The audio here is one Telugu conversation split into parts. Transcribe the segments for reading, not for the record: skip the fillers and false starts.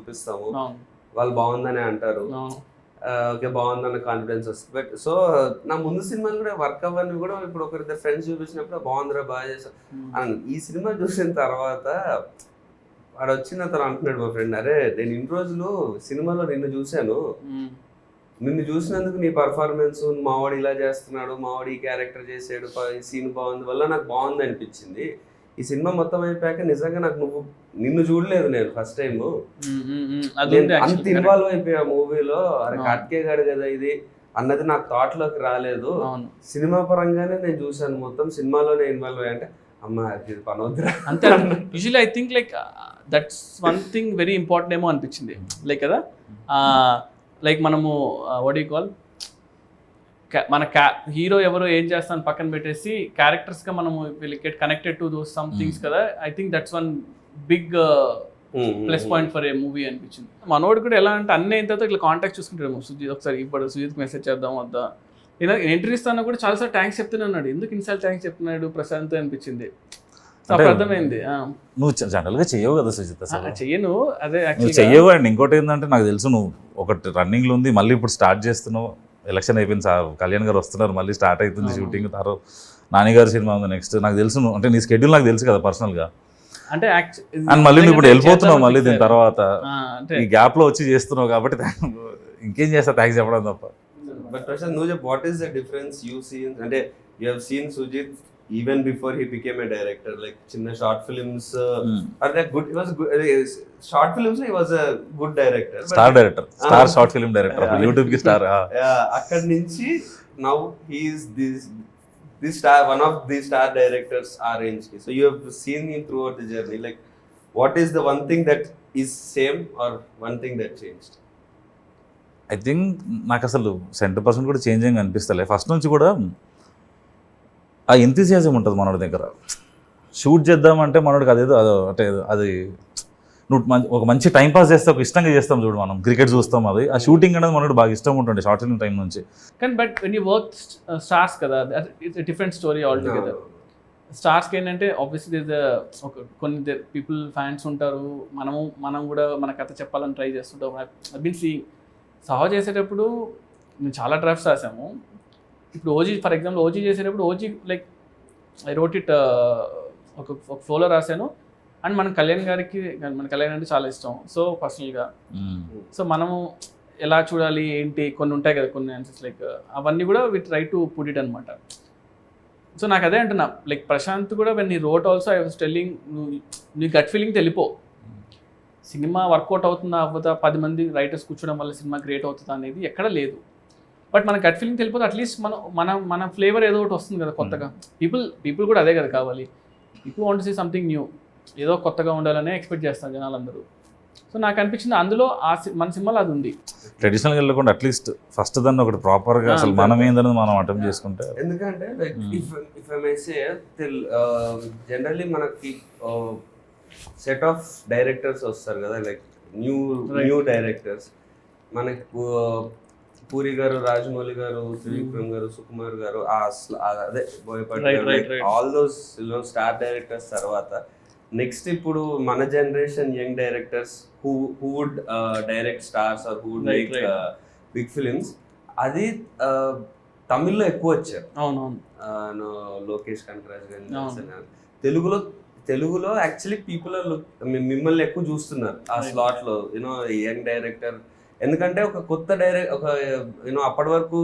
చూపిస్తాము, వాళ్ళు బాగుందని అంటారు, ఓకే బాగుందన్న కాన్ఫిడెన్స్ వస్తుంది. బట్ సో నా ముందు సినిమాలు కూడా వర్క్ అవ్వని కూడా ఇప్పుడు ఒకరిద్దరు ఫ్రెండ్స్ చూపించినప్పుడు బాగుందిరా బాగా చేస్తాం అని. ఈ సినిమా చూసిన తర్వాత వాడు వచ్చిన అతను అంటున్నాడు మా ఫ్రెండ్, అరే నేను ఇన్ని రోజులు సినిమాలో నిన్ను చూశాను, నిన్ను చూసినందుకు నీ పర్ఫార్మెన్స్, మావాడు ఇలా చేస్తున్నాడు, మావాడు ఈ క్యారెక్టర్ చేసాడు, ఈ సీన్ బాగుంది వల్ల నాకు బాగుంది అనిపించింది. ఈ సినిమా మొత్తం అయిపోయాక నిజంగా నాకు నిన్ను చూడలేదు నేను ఫస్ట్ టైం, అంత ఇన్వాల్వ్ అయిపోయా మూవీలో, అరే కట్కే గాడు కదా ఇది అన్నది నాకు థాట్ లోకి రాలేదు. సినిమా పరంగానే నేను చూసాను మొత్తం, సినిమాలోనే ఇన్వాల్వ్ అయ్యా అంటే అమ్మా ఇది పనవద్దురా అంతే. Usually I think like that's one thing very important ఏమో అనిపించింది. లైక్ కదా లైక్ మనము వాట్ యు కాల్ మన హీరో ఎవరో ఏం చేస్తాను పక్కన పెట్టేసి క్యారెక్టర్స్గా మనము will get connected to those some things కదా. I think that's one big plus point for a movie అనిపించింది. మనోడు కూడా ఎలా అంటే అన్నీ అయిన తర్వాత ఇట్లా కాంటాక్ట్ చూసుకుంటాడు, సుజిత్ ఒకసారి ఇప్పుడు సుజిత్కి మెసేజ్ చేద్దాం వద్దా, ఎంట్రీ ఇస్తాను కూడా చాలాసార్లు థ్యాంక్స్ చెప్తూనే ఉన్నాడు, ఎందుకు ఇన్సార్లు థ్యాంక్స్ చెప్తున్నాడు ప్రశాంత్ అనిపించింది. అప్పుడు అర్థమైంది నువ్వు జనరల్గా చెయ్యవు కదా సుజిత్, చెయ్యను అదే నువ్వు చెయ్యవు. అండ్ ఇంకోటి ఏంటంటే నాకు తెలుసు నువ్వు ఒకటి రన్నింగ్లో ఉంది, మళ్ళీ ఇప్పుడు స్టార్ట్ చేస్తున్నావు, ఎలక్షన్ అయిపోయింది, కళ్యాణ్ గారు వస్తున్నారు, మళ్ళీ స్టార్ట్ అవుతుంది షూటింగ్, తర్వాత నానిగారి సినిమా ఉంది నెక్స్ట్. నాకు తెలుసు నువ్వు అంటే నీ స్కెడ్యూల్ నాకు తెలుసు కదా పర్సనల్గా, అంటే అండ్ మళ్ళీ నువ్వు ఇప్పుడు వెళ్ళిపోతున్నావు మళ్ళీ దీని తర్వాత ఈ గ్యాప్ లో వచ్చి చేస్తున్నావు కాబట్టి ఇంకేం చేస్తా థ్యాంక్స్ చెప్పడం తప్ప. బట్ ప్రశాంత్ నువ్వు చెప్పు, what is the difference you seen, అంటే you have seen Sujeeth even before he became a director, like chinna short films are that good, he was good, short films he was a good director, star director, star short film director, YouTube ki star. akkad nunchi now he is this star, one of the star directors our range ki. So you have seen him throughout the journey, like what is the one thing that is same or one thing that changed? I think నాకు అసలు 100% కూడా చేంజింగ్ అనిపిస్తలే. ఫస్ట్ నుంచి కూడా ఆ ఎంతూసియాజం ఉంటుంది మనోడి దగ్గర. షూట్ చేద్దామంటే మనోడికి అదేదో అంటే అది నువ్వు ఒక మంచి టైం పాస్ చేస్తే ఒక ఇష్టంగా చేస్తాం చూడు, మనం క్రికెట్ చూస్తాం, అది ఆ షూటింగ్ అనేది మనోడు బాగా ఇష్టం ఉంటుంది షార్ట్ ఫిల్మ్ టైం నుంచి. కానీ but when you work stars కదా, it's different story altogether. స్టార్స్కి ఏంటంటే ఆబ్వియస్లీ ఒక కొన్ని పీపుల్ ఫ్యాన్స్ ఉంటారు, మనం కూడా మన కథ చెప్పాలని ట్రై చేస్తుంటాం. ఐ మీన్ సీయింగ్ సహా చేసేటప్పుడు మేము చాలా డ్రాఫ్ట్స్ రాసాము. ఇప్పుడు ఓజీ ఫర్ ఎగ్జాంపుల్ ఓజీ చేసేటప్పుడు OG like I wrote it ఒక ఫ్లోలో రాశాను. అండ్ మన కళ్యాణ్ అంటే చాలా ఇష్టం, సో పర్సనల్గా. సో మనము ఎలా చూడాలి ఏంటి కొన్ని ఉంటాయి కదా, కొన్ని ఆన్సర్స్ లైక్ అవన్నీ కూడా we try to put it అనమాట. సో నాకు అదే అంటున్నా, లైక్ ప్రశాంత్ కూడా వెన్ నీ wrote also I was telling, నీ గట్ ఫీలింగ్ తెలిపో సినిమా వర్కౌట్ అవుతుందా అవ్వదా, 10 మంది రైటర్స్ కూర్చోవడం వల్ల సినిమా క్రియేట్ అవుతుందా అనేది ఎక్కడ లేదు. బట్ మన గట్ ఫీలింగ్ తెలిపోతే అట్లీస్ట్ మన ఫ్లేవర్ ఏదో ఒకటి వస్తుంది కదా కొత్తగా. పీపుల్ కూడా అదే కదా కావాలి. People want to see something new, ఏదో కొత్తగా ఉండాలనే ఎక్స్పెక్ట్ చేస్తారు జనాలందరూ. సో నాకు అనిపించింది అందులో మన సినిమాలో అది ఉంది. ట్రెడిషనల్గా వెళ్ళకుండా అట్లీస్ట్ ఫస్ట్ దాన్ని ఒకటి ప్రాపర్గా అసలు మనం ఏందనేది మనం అటెంప్ట్ చేసుకుంటే. ఎందుకంటే like if I may say generally మనకి సెట్ ఆఫ్ డైరెక్టర్స్ వస్తారు కదా, లైక్ న్యూ డైరెక్టర్స్. మనకి పూరి గారు, రాజమౌళి గారు, త్రివిక్రమ్ గారు, సుకుమార్ గారు, అదే Boyapati, all those star directors తర్వాత నెక్స్ట్ ఇప్పుడు మన generation young directors who would direct stars or who would make big films, అది తమిళ్లో ఎక్కువ వచ్చారు. అవునవును, లోకేష్ కనకరాజ్ గారు. తెలుగులో యాక్చువల్లీ పీపుల్ మిమ్మల్ని ఎక్కువ చూస్తున్నారు ఆ స్లాట్ లో, యూనో యంగ్ డైరెక్టర్. ఎందుకంటే ఒక కొత్త ఒక అప్పటి వరకు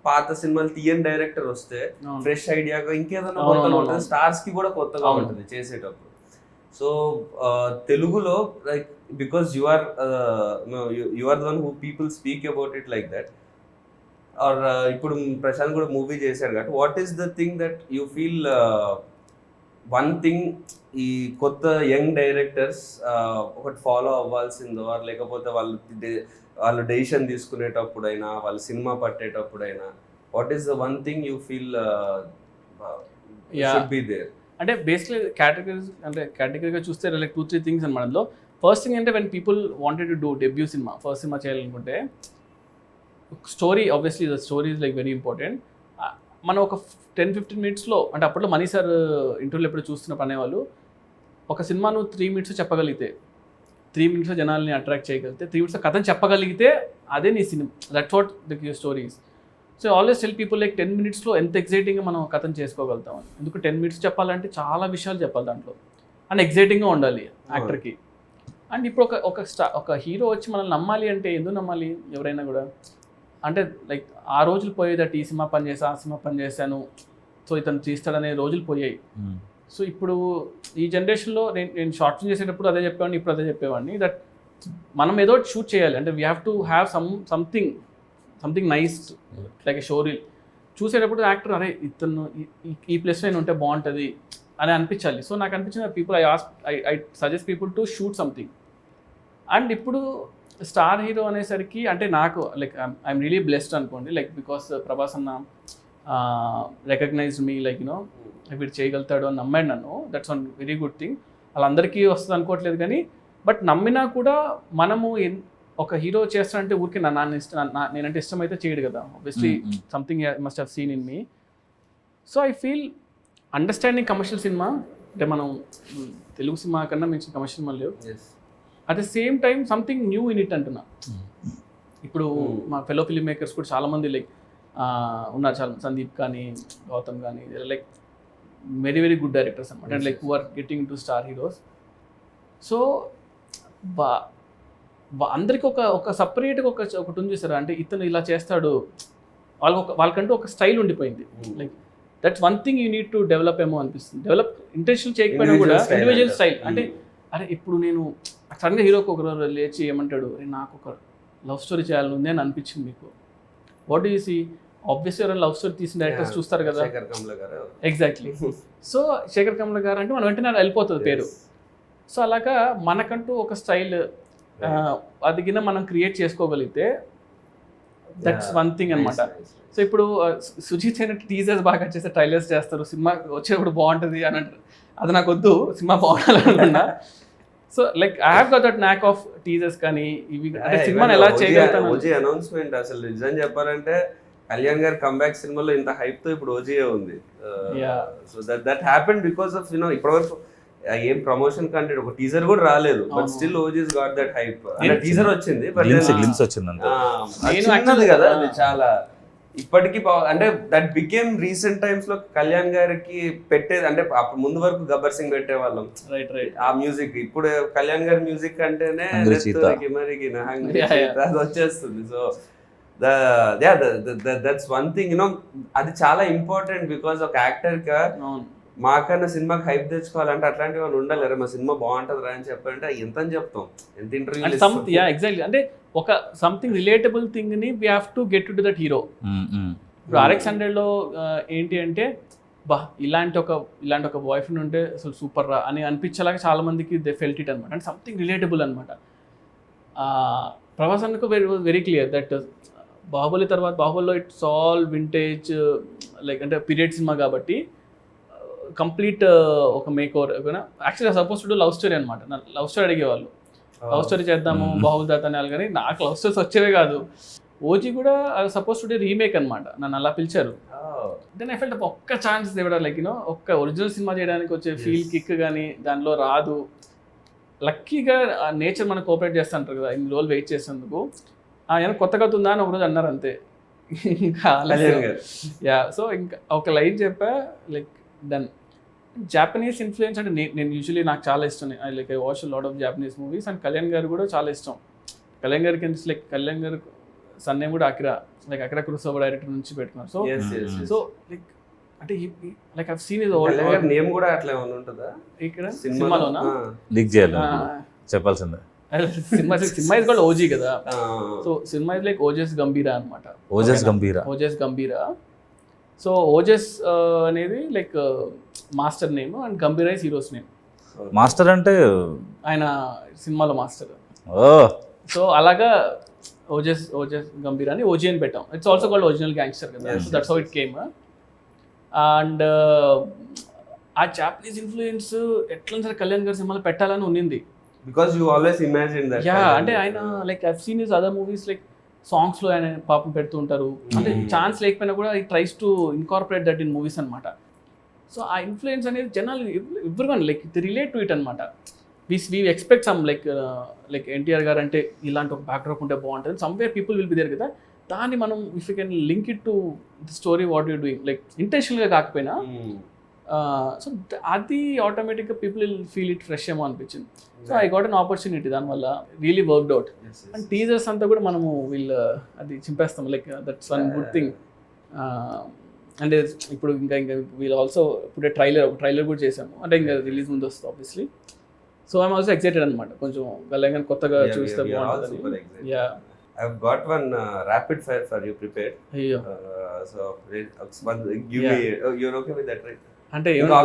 పాత సినిమాలు తీయని డైరెక్టర్ వస్తే ఫ్రెష్ ఐడియాగా ఇంకేదైనా కొత్తగా ఉంటుంది, స్టార్స్ కి కూడా కొత్తగా ఉంటుంది చేసేటప్పుడు. సో తెలుగులో like because you are the one who people speak about it like that. Or ఇప్పుడు ప్రశాంత్ కూడా మూవీ చేశాడు కాబట్టి what is the thing that you feel one thing ఈ కొత్త యంగ్ డైరెక్టర్స్ ఒకటి ఫాలో అవ్వాల్సిందో, లేకపోతే వాళ్ళు డెసిషన్ తీసుకునేటప్పుడైనా, వాళ్ళు సినిమా పట్టేటప్పుడైనా, what is the one thing you feel should be there? అంటే బేసిక్లీ కేటగిరీగా చూస్తే లైక్ 2-3 థింగ్స్ అనమాట. అందులో ఫస్ట్ థింగ్ అంటే when people wanted to do debut సినిమా, ఫస్ట్ సినిమా చేయాలనుకుంటే story, obviously the story is like very important. మనం ఒక 10-15 మినిట్స్లో, అంటే అప్పట్లో మనీ సార్ ఇంటర్వ్యూలో ఎప్పుడు చూస్తున్నప్పుడు అనేవాళ్ళు, ఒక సినిమా నువ్వు 3 మినిట్స్ చెప్పగలిగితే 3 minutes జనాల్ని అట్రాక్ట్ చేయగలిగితే, 3 minutes కథను చెప్పగలిగితే అదే నీ cinema. That's what the stories. So always tell people like 10 minutesలో ఎంత ఎగ్జైటింగ్గా మనం కథను చేసుకోగలుగుతాం. ఎందుకు 10 minutes చెప్పాలంటే చాలా విషయాలు చెప్పాలి దాంట్లో, అండ్ ఎగ్జైటింగ్గా ఉండాలి యాక్టర్కి. అండ్ ఇప్పుడు ఒక హీరో వచ్చి మనల్ని నమ్మాలి అంటే ఎందుకు నమ్మాలి ఎవరైనా కూడా? అంటే లైక్ ఆ రోజులు పోయేదట, ఈ సినిమా పని చేసా, ఆ సినిమా పని చేశాను, సో ఇతను తీస్తాడనే రోజులు పోయాయి. సో ఇప్పుడు ఈ జనరేషన్లో నేను షార్ట్ ఫిల్మ్ చేసేటప్పుడు అదే చెప్పేవాడిని, ఇప్పుడు అదే చెప్పేవాడిని, దట్ మనం ఏదో షూట్ చేయాలి అంటే we have to have something nice like a show reel. చూసేటప్పుడు యాక్టర్ అరే ఇతను ఈ ప్లేస్లో నేను ఉంటే బాగుంటుంది అని అనిపించాలి. సో నాకు అనిపించిన people I suggest people to shoot something. And ఇప్పుడు స్టార్ హీరో అనేసరికి అంటే నాకు లైక్ ఐఎమ్ రియలీ బ్లెస్డ్ అనుకోండి, లైక్ బికాస్ ప్రభాస్ అన్న రికగ్నైజ్డ్ మీ, లైక్ యూనో వీడు చేయగలుగుతాడు అని నమ్మాడు నన్ను. That's one very good thing. వాళ్ళందరికీ వస్తుంది అనుకోవట్లేదు కానీ, బట్ నమ్మినా కూడా మనము ఒక హీరో చేస్తానంటే ఊరికి నేనంటే ఇష్టమైతే చేయడు కదా. Obviously something must have seen in me. So I feel understanding commercial cinema అంటే మనం తెలుగు సినిమా కన్నా మించిన కమర్షియల్ సినిమా లేవు. At the same time something new in it అంటున్నా. ఇప్పుడు మా ఫెలో ఫిల్మ్ మేకర్స్ కూడా చాలామంది లైక్ ఉన్నారు, చాలా సందీప్ కానీ గౌతమ్ కానీ, like very very good directors అనమాట, and like who are getting to star heroes. So అందరికీ ఒక సపరేట్గా ఒకటి ఉంది చూసారా, అంటే ఇతను ఇలా చేస్తాడు, వాళ్ళకంటూ ఒక స్టైల్ ఉండిపోయింది. Like that's one thing you need to develop ఏమో అనిపిస్తుంది. డెవలప్ ఇంటెన్షన్ చేయకపోయినా కూడా ఇండివిజువల్ స్టైల్. అంటే అరే ఇప్పుడు నేను సడన్గా హీరోకి ఒకరు లేచి ఏమంటాడు, నాకు ఒక లవ్ స్టోరీ చేయాలని ఉంది అని అనిపించింది మీకు, what do you see? Obviously ఎవరైనా లవ్ స్టోరీ తీసిన డైరెక్టర్స్ చూస్తారు కదా. ఎగ్జాక్ట్లీ. సో శేఖర్ కమల గారు అంటే మనం వెంటనే వెళ్ళిపోతుంది పేరు. సో అలాగా మనకంటూ ఒక స్టైల్ అది కింద మనం క్రియేట్ చేసుకోగలిగితే దట్స్ వన్ థింగ్ అనమాట. సో ఇప్పుడు సుజీత్ అయిన టీజర్స్ బాగా చేస్తే ట్రైలర్స్ చేస్తారు, సినిమా వచ్చేటప్పుడు బాగుంటుంది అని అంటారు. అది నాకు వద్దు, సినిమా బాగుండాలనుకున్నా. So like I have got that knack of teasers కానీ ఇవి, అంటే సినిమాని ఎలా చేయగలుగుతాను. ఓజీ అనౌన్స్మెంట్ అసలు నిజం చెప్పాలంటే కళ్యాణ్ గారి కంబ్యాక్ సినిమాలో ఇంత హైప్ తో ఇప్పుడు ఓజీ ఉంది. So that happened because of you know ఇప్పటివరకు ఏం ప్రమోషన్ కంటెంట్ ఒక టీజర్ కూడా రాలేదు, but still OGs got that hype. అంటే టీజర్ వచ్చింది, బట్ గ్లిమ్స్ వచ్చింది అంతే కదా. అది చాలా ఇప్పటికీ అంటే దట్ బికేమ్ రీసెంట్ టైమ్స్ లో కళ్యాణ్ గారికి పెట్టేది. అంటే అప్పుడు ముందు వరకు గబ్బర్ సింగ్ పెట్టేవాళ్ళం ఆ మ్యూజిక్. ఇప్పుడు కళ్యాణ్ గారి మ్యూజిక్ అంటేనే అది వచ్చేస్తుంది. So that's one thing you know, అది చాలా ఇంపార్టెంట్. బికాస్ ఒక యాక్టర్ గా మాకన్నా సినిమాకి హైప్ తెచ్చుకోవాలంటే అట్లాంటివి వాళ్ళు ఉండాలి. మా సినిమా బాగుంటుంది రా అని చెప్పాలంటే ఎంత అని చెప్తాం, ఎంత ఇంటర్వ్యూ. ఎగ్జాక్ట్లీ. అంటే ఒక సంథింగ్ రిలేటబుల్ థింగ్ ని we have to get to that hero. ఇప్పుడు RX100లో ఏంటి అంటే ఇలాంటి ఒక బాయ్ ఫ్రెండ్ ఉంటే అసలు సూపర్ రా అని అనిపించేలాగా చాలా మందికి దే ఫెల్ట్ ఇట్ అనమాట. అంటే సంథింగ్ రిలేటబుల్ అనమాట. ప్రభాస్ అన్నకు వెరీ క్లియర్ దట్ బాహుబలి తర్వాత బాహుబలిలో ఇట్స్ ఆల్ వింటేజ్, లైక్ అంటే పీరియడ్ సినిమా కాబట్టి కంప్లీట్ ఒక మేక్ ఓవర్. యాక్చువల్గా సపోజ్ టు లవ్ స్టోరీ అనమాట. లవ్ స్టోరీ అడిగేవాళ్ళు, లవ్ స్టోరీ చేద్దాము బాహుబలి దాత అని. కానీ నాకు లవ్ స్టోరీస్ వచ్చేవే కాదు. ఓజీ కూడా సపోజ్ టు రీమేక్ అనమాట, నన్ను అలా పిలిచారు. దెన్ ఐ ఫెల్ట్ ఒక్క ఛాన్స్ ఇవ్వడం, లైక్ యూనో ఒక్క ఒరిజినల్ సినిమా చేయడానికి వచ్చే ఫీల్ కిక్ కానీ దానిలో రాదు. లక్కీగా నేచర్ మనకు కోఆపరేట్ చేస్తూ ఉంటారు కదా, ఇన్ని రోజులు వెయిట్ చేసేందుకు. ఏమైనా కొత్త కథ ఉందా అని ఒకరోజు అన్నారు అంతే. ఇంకా సో ఇంకా ఒక లైన్ చెప్పా, లైక్ డన్. జాపనీస్ ఇన్ఫ్లుయెన్స్ అంటే నేను యూజువలీ నాకు చాలా ఇష్టం. I watch lot of Japanese movies. And Kalyan గారు కూడా చాలా ఇష్టం. కళ్యాణ్ గారికి లైక్ కళ్యాణ్ గారు సన్ నేమ్ కూడా అకిరా కురోసావా డైరెక్టర్ నుంచి పెట్టుకున్నారు. సో లైక్ అంటే like I scene is name కూడా అట్లా ఉంటుందా ఇక్కడ సినిమాలోనా? లీక్ చేయాలి చెప్పాల్సిందే. సినిమా ఇస్ కాల్డ్ ఓజీ కదా. So cinema is like Ojas గంభీరా అనమాట. ఓజస్ గంభీరా. సో ఓజస్ అనేది like master name and గంభీరా is heroes name. Master అంటే ఆయన సినిమాలో మాస్టర్. సో అలాగా ఓజస్ గంభీరా అని ఓజీ అని పెట్టాం. It's also called original gangster కదా. So that's how it came. And ఆ జాపనీస్ ఇన్ఫ్లుయెన్స్ ఎట్లా సరే కళ్యాణ్ గారి సినిమాలో పెట్టాలని ఉన్నింది. Because you always imagine that. అంటే ఆయన like I seen his other movies, like సాంగ్స్లో ఆయన పాపం పెడుతూ ఉంటారు. అంటే ఛాన్స్ లేకపోయినా కూడా ఈ tries to incorporate that in movies అనమాట. సో ఆ ఇన్ఫ్లుయెన్స్ అనేది జనాలు everyone like the relate to it అనమాట. We expect some like NTR garu అంటే ఇలాంటి ఒక బ్యాక్డ్రాప్ ఉంటే బాగుంటుంది, somewhere people will be there కదా. దాన్ని మనం if you can link it to the story what you doing, like ఇంటెన్షనల్గా కాకపోయినా, సో అది ఆటోమేటిక్గా people will feel it fresh ఏమో అనిపించింది. So I got an opportunity, దానివల్ల really worked out. And teasers అంతా కూడా మనము అది చింపేస్తాం, like that's one good thing. అంటే ఇప్పుడు ఇంకా వీళ్ళు ఆల్సో ఇప్పుడు ట్రైలర్ కూడా చేసాము, అంటే ఇంకా రిలీజ్ ముందు వస్తుంది obviously. So I'm also excited అనమాట, కొంచెం గల్లంగా కొత్తగా చూస్తే బాగుంటుంది. Yeah, I've got one rapid fire for you prepared. అయ్యో So, give me. You're okay with that, right? అంటే ఇంకా